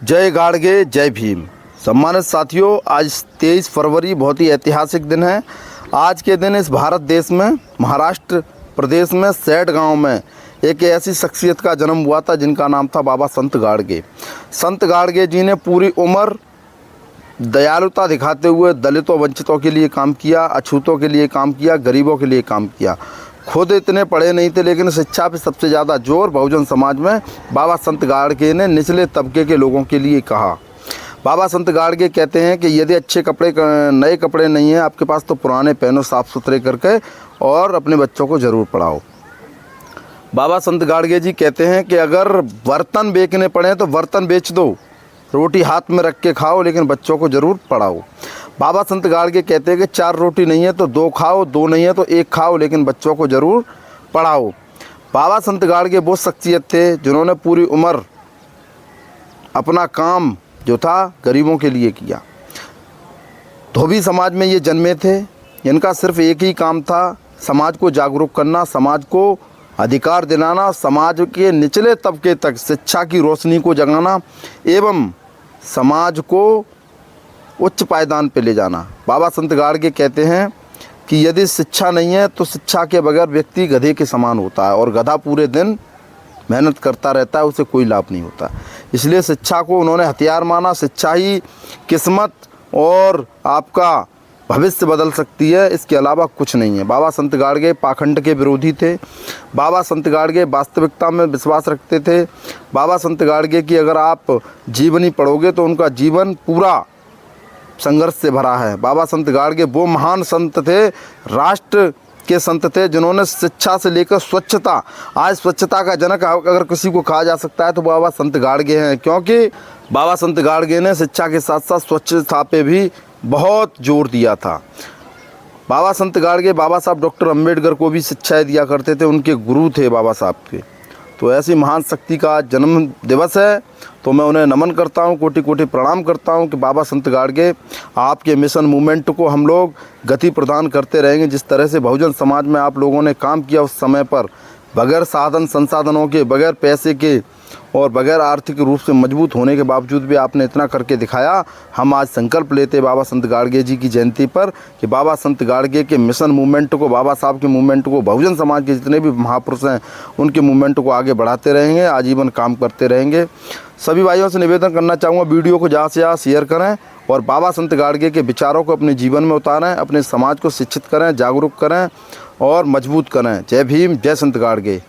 जय गाड़गे, जय भीम। सम्मानित साथियों, आज 23 फरवरी बहुत ही ऐतिहासिक दिन है। आज के दिन इस भारत देश में महाराष्ट्र प्रदेश में सैट गांव में एक ऐसी शख्सियत का जन्म हुआ था जिनका नाम था बाबा संत गाड़गे। संत गाड़गे जी ने पूरी उम्र दयालुता दिखाते हुए दलितों वंचितों के लिए काम किया, अछूतों के लिए काम किया, गरीबों के लिए काम किया। खुद इतने पढ़े नहीं थे, लेकिन शिक्षा पे सबसे ज़्यादा जोर बहुजन समाज में बाबा संत गाड़गे ने निचले तबके के लोगों के लिए कहा। बाबा संत गाड़गे कहते हैं कि यदि अच्छे कपड़े नए कपड़े नहीं हैं आपके पास तो पुराने पहनो, साफ़ सुथरे करके, और अपने बच्चों को ज़रूर पढ़ाओ। बाबा संत गाड़गे जी कहते हैं कि अगर बर्तन बेचने पड़े तो बर्तन बेच दो, रोटी हाथ में रख के खाओ, लेकिन बच्चों को ज़रूर पढ़ाओ। बाबा संत गाड़गे कहते हैं कि 4 रोटी नहीं है तो 2 खाओ, 2 नहीं है तो 1 खाओ, लेकिन बच्चों को ज़रूर पढ़ाओ। बाबा संत गाड़गे वो शख्सियत थे जिन्होंने पूरी उम्र अपना काम जो था गरीबों के लिए किया। धोबी समाज में ये जन्मे थे। इनका सिर्फ एक ही काम था, समाज को जागरूक करना, समाज को अधिकार दिलाना, समाज के निचले तबके तक शिक्षा की रोशनी को जगाना एवं समाज को उच्च पायदान पे ले जाना। बाबा संत गाड़गे कहते हैं कि यदि शिक्षा नहीं है तो शिक्षा के बगैर व्यक्ति गधे के समान होता है, और गधा पूरे दिन मेहनत करता रहता है, उसे कोई लाभ नहीं होता। इसलिए शिक्षा को उन्होंने हथियार माना। शिक्षा ही किस्मत और आपका भविष्य बदल सकती है, इसके अलावा कुछ नहीं है। बाबा संत गाड़गे पाखंड के विरोधी थे। बाबा संत गाड़गे वास्तविकता में विश्वास रखते थे। बाबा संत गाड़गे की अगर आप जीवनी पढ़ोगे तो उनका जीवन पूरा संघर्ष से भरा है। बाबा संत गाड़गे वो महान संत थे, राष्ट्र के संत थे, जिन्होंने शिक्षा से लेकर स्वच्छता, आज स्वच्छता का जनक अगर किसी को कहा जा सकता है तो बाबा संत गाड़गे हैं, क्योंकि बाबा संत गाड़गे ने शिक्षा के साथ साथ स्वच्छता पे भी बहुत जोर दिया था। बाबा संत गाड़गे बाबा साहब डॉक्टर अंबेडकर को भी शिक्षाएं दिया करते थे, उनके गुरु थे बाबा साहब के। तो ऐसी महान शक्ति का जन्म दिवस है, तो मैं उन्हें नमन करता हूं, कोटि कोटि प्रणाम करता हूं कि बाबा संत गाड़गे आपके मिशन मूवमेंट को हम लोग गति प्रदान करते रहेंगे। जिस तरह से बहुजन समाज में आप लोगों ने काम किया उस समय पर, बगैर साधन संसाधनों के, बगैर पैसे के और बगैर आर्थिक रूप से मजबूत होने के बावजूद भी आपने इतना करके दिखाया। हम आज संकल्प लेते बाबा संत गाड़गे जी की जयंती पर कि बाबा संत गाड़गे के मिशन मूवमेंट को, बाबा साहब के मूवमेंट को, बहुजन समाज के जितने भी महापुरुष हैं उनके मूवमेंट को आगे बढ़ाते रहेंगे, आजीवन काम करते रहेंगे। सभी भाइयों से निवेदन करना चाहूँगा, वीडियो को ज़्यादा से ज़्यादा शेयर करें और बाबा संत गाड़गे के विचारों को अपने जीवन में उतारें, अपने समाज को शिक्षित करें, जागरूक करें और मजबूत करें। जय भीम, जय संत गाड़गे।